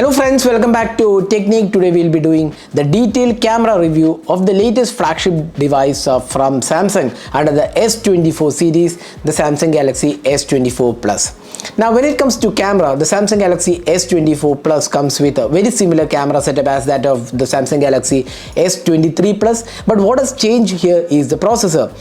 Hello friends, welcome back to Technique. Today we'll be doing the detailed camera review of the latest flagship device from Samsung under the S24 series, the Samsung Galaxy S24 Plus. Now when it comes to camera, the Samsung Galaxy S24 Plus comes with a very similar camera setup as that of the Samsung Galaxy S23 Plus, but what has changed here is the processor.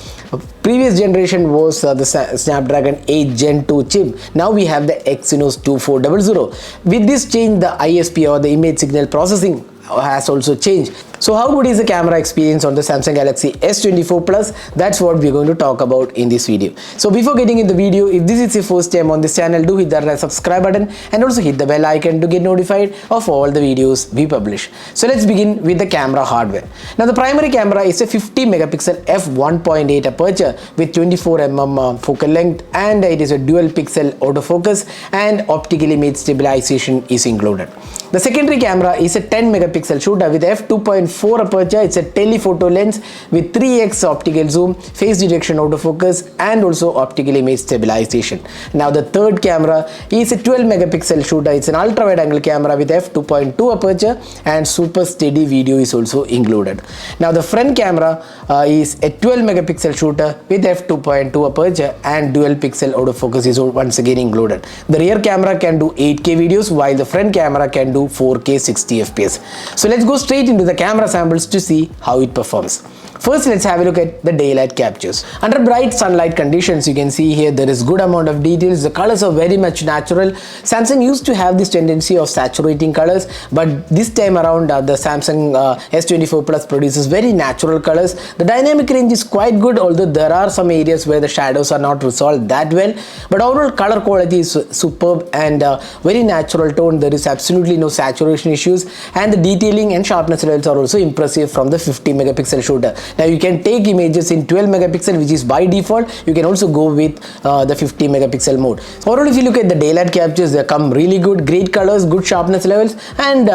Previous generation was the Snapdragon 8 Gen 2 chip. Now we have the Exynos 2400. With this change, the ISP or the image signal processing has also changed. So how good is the camera experience on the Samsung Galaxy S24 Plus? That's what we're going to talk about in this video. So before getting in the video, if this is your first time on this channel, do hit that subscribe button and also hit the bell icon to get notified of all the videos we publish. So let's begin with the camera hardware. Now the primary camera is a 50 megapixel f1.8 aperture with 24 focal length, and it is a dual pixel autofocus and optical image stabilization is included. The secondary camera is a 10 megapixel shooter with f2.4 aperture. It's a telephoto lens with 3x optical zoom, face detection autofocus and also optical image stabilization. Now the third camera is a 12 megapixel shooter. It's an ultra wide angle camera with f2.2 aperture and super steady video is also included. Now the front camera is a 12 megapixel shooter with f2.2 aperture and dual pixel autofocus is once again included. The rear camera can do 8K videos while the front camera can do 4K 60 FPS. So let's go straight into the camera samples to see how it performs. First, let's have a look at the daylight captures. Under bright sunlight conditions, you can see here there is good amount of details. The colors are very much natural. Samsung used to have this tendency of saturating colors, but this time around the Samsung S24 Plus produces very natural colors. The dynamic range is quite good, although there are some areas where the shadows are not resolved that well. But overall color quality is superb and very natural tone. There is absolutely no saturation issues, and the detailing and sharpness levels are also impressive from the 50 megapixel shooter. Now you can take images in 12 megapixel, which is by default. You can also go with the 50 megapixel mode. Overall, if you look at the daylight captures, they come really good, great colors, good sharpness levels, and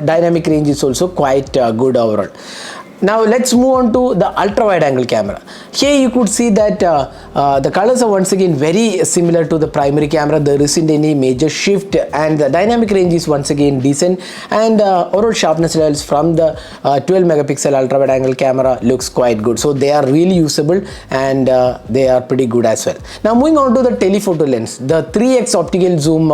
dynamic range is also quite good overall. Now let's move on to the ultra wide angle camera. Here you could see that the colors are once again very similar to the primary camera. There isn't any major shift and the dynamic range is once again decent, and overall sharpness levels from the 12 megapixel ultra wide angle camera looks quite good. So they are really usable and they are pretty good as well. Now moving on to the telephoto lens. The 3x optical zoom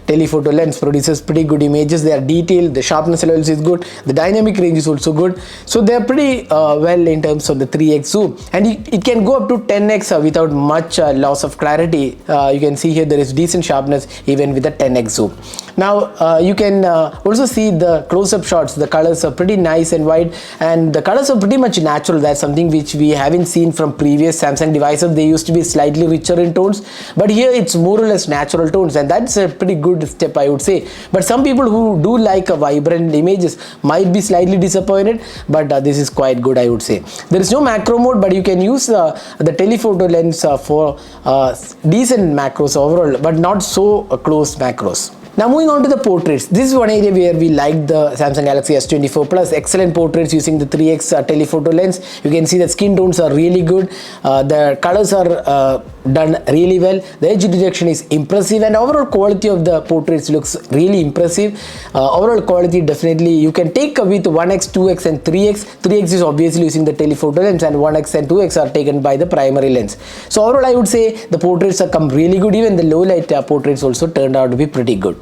telephoto lens produces pretty good images. They are detailed, the sharpness levels is good, the dynamic range is also good. So they are pretty well in terms of the 3x zoom, and it can go up to 10x without much loss of clarity. You can see here there is decent sharpness even with the 10x zoom. Now you can also see the close-up shots. The colors are pretty nice and wide, and the colors are pretty much natural. That's something which we haven't seen from previous Samsung devices. They used to be slightly richer in tones, but here it's more or less natural tones, and that's a pretty good step, I would say. But some people who do like vibrant images might be slightly disappointed, but this is quite good, I would say. There is no macro mode, but you can use the telephoto lens for decent macros overall, but not so close macros. Now moving on to the portraits. This is one area where we like the Samsung Galaxy S24 Plus. Excellent portraits using the 3x telephoto lens. You can see the skin tones are really good. The colors are done really well. The edge detection is impressive, and overall quality of the portraits looks really impressive. Overall quality definitely you can take with 1x, 2x and 3x. 3x is obviously using the telephoto lens, and 1x and 2x are taken by the primary lens. So overall I would say the portraits have come really good. Even the low light portraits also turned out to be pretty good.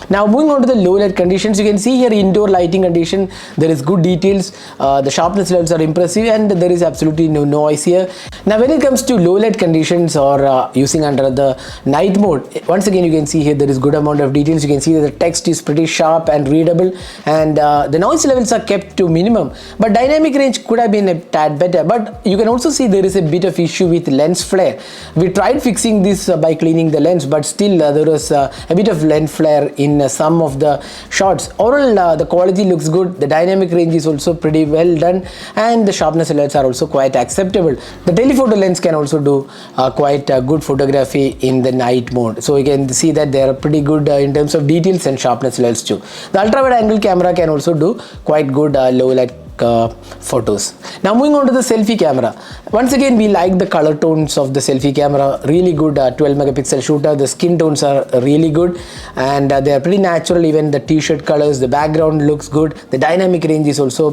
Now moving on to the low light conditions, you can see here indoor lighting condition, there is good details, the sharpness levels are impressive, and there is absolutely no noise here. Now when it comes to low light conditions or using under the night mode, once again you can see here there is good amount of details. You can see that the text is pretty sharp and readable, and the noise levels are kept to minimum, but dynamic range could have been a tad better. But you can also see there is a bit of issue with lens flare. We tried fixing this by cleaning the lens, but still there was a bit of lens flare in some of the shots. Overall the quality looks good, the dynamic range is also pretty well done, and the sharpness levels are also quite acceptable. The telephoto lens can also do quite good photography in the night mode. So you can see that they are pretty good in terms of details and sharpness levels too. The ultra wide angle camera can also do quite good low light photos. Now moving on to the selfie camera. Once again, we like the color tones of the selfie camera. Really good 12 megapixel shooter. The skin tones are really good, and they are pretty natural. Even the t-shirt colors, the background looks good. The dynamic range is also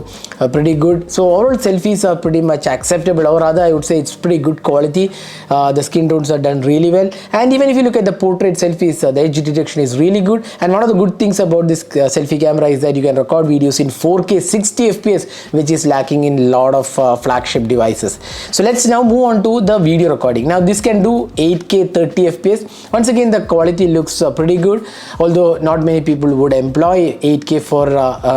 pretty good. So overall selfies are pretty much acceptable, or rather I would say it's pretty good quality. The skin tones are done really well, and even if you look at the portrait selfies, the edge detection is really good. And one of the good things about this selfie camera is that you can record videos in 4K 60 fps, which is lacking in a lot of flagship devices. So let's now move on to the video recording. Now this can do 8K 30 fps. Once again, the quality looks pretty good, although not many people would employ 8K for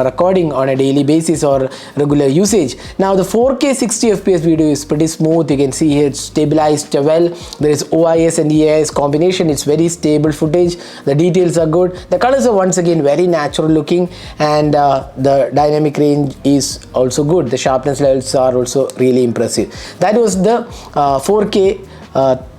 recording on a daily basis or regular usage. Now the 4K 60 fps video is pretty smooth. You can see here it's stabilized well. There is OIS and EIS combination. It's very stable footage. The details are good. The colors are once again very natural looking, and the dynamic range is also good. The sharpness levels are also really impressive. That was the 4K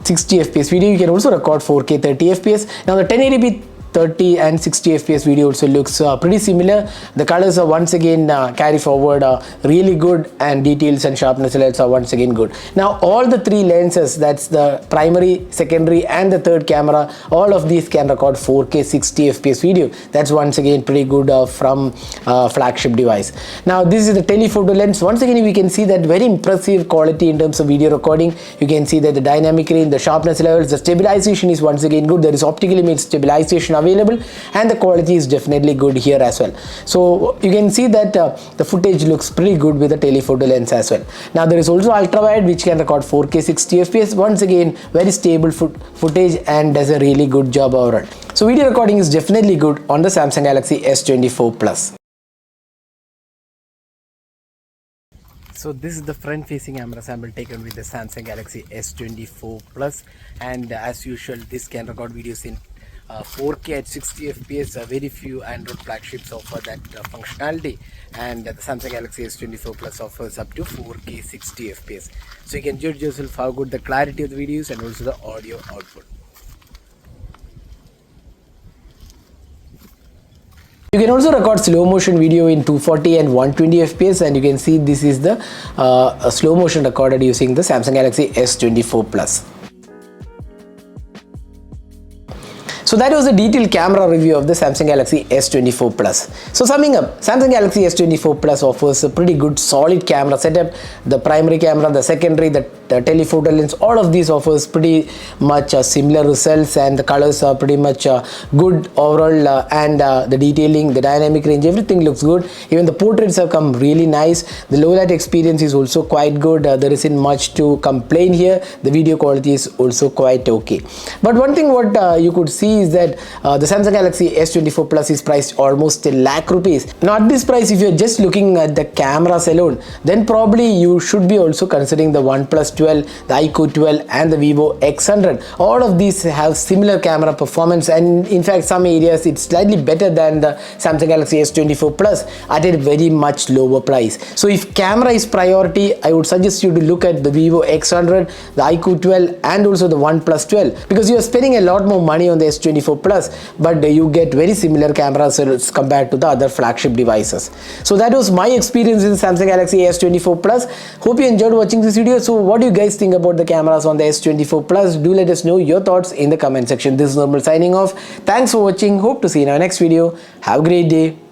60 fps video. You can also record 4K 30 fps. Now the 1080p 30 and 60 fps video also looks pretty similar. The colors are once again carry forward really good, and details and sharpness levels are once again good. Now all the three lenses, that's the primary, secondary and the third camera, all of these can record 4K 60 fps video. That's once again pretty good from flagship device. Now this is the telephoto lens. Once again we can see that very impressive quality in terms of video recording. You can see that the dynamic range, the sharpness levels, the stabilization is once again good. There is optically made stabilization available, and the quality is definitely good here as well. So you can see that the footage looks pretty good with the telephoto lens as well. Now there is also ultra wide, which can record 4K 60 fps. Once again very stable footage and does a really good job overall. So video recording is definitely good on the Samsung Galaxy S24 Plus. So this is the front facing camera sample taken with the Samsung Galaxy S24 Plus, and as usual this can record videos in 4K at 60 fps. Very few Android flagships offer that functionality, and the Samsung Galaxy S24 Plus offers up to 4K 60 fps. So you can judge yourself how good the clarity of the videos and also the audio output. You can also record slow motion video in 240 and 120 fps, and you can see this is the slow motion recorded using the Samsung Galaxy S24 Plus. So that was a detailed camera review of the Samsung Galaxy S24 Plus. So summing up, Samsung Galaxy S24 Plus offers a pretty good solid camera setup. The primary camera, the secondary, the telephoto lens, all of these offers pretty much similar results, and the colors are pretty much good overall, and the detailing, the dynamic range, everything looks good. Even the portraits have come really nice. The low light experience is also quite good. There isn't much to complain here. The video quality is also quite okay. But one thing what you could see is that the Samsung Galaxy S24 Plus is priced almost a lakh rupees. Now at this price, if you're just looking at the cameras alone, then probably you should be also considering the OnePlus 12, the iQOO 12 and the Vivo X100. All of these have similar camera performance, and in fact some areas it's slightly better than the Samsung Galaxy S24 Plus at a very much lower price. So if camera is priority, I would suggest you to look at the Vivo X100, the iQOO 12 and also the OnePlus 12, because you are spending a lot more money on the S24 Plus, but you get very similar cameras compared to the other flagship devices. So that was my experience with the Samsung Galaxy S24 Plus. Hope you enjoyed watching this video. So what do you guys think about the cameras on the S24 Plus? Do let us know your thoughts in the comment section. This is Nirmal signing off. Thanks for watching. Hope to see you in our next video. Have a great day.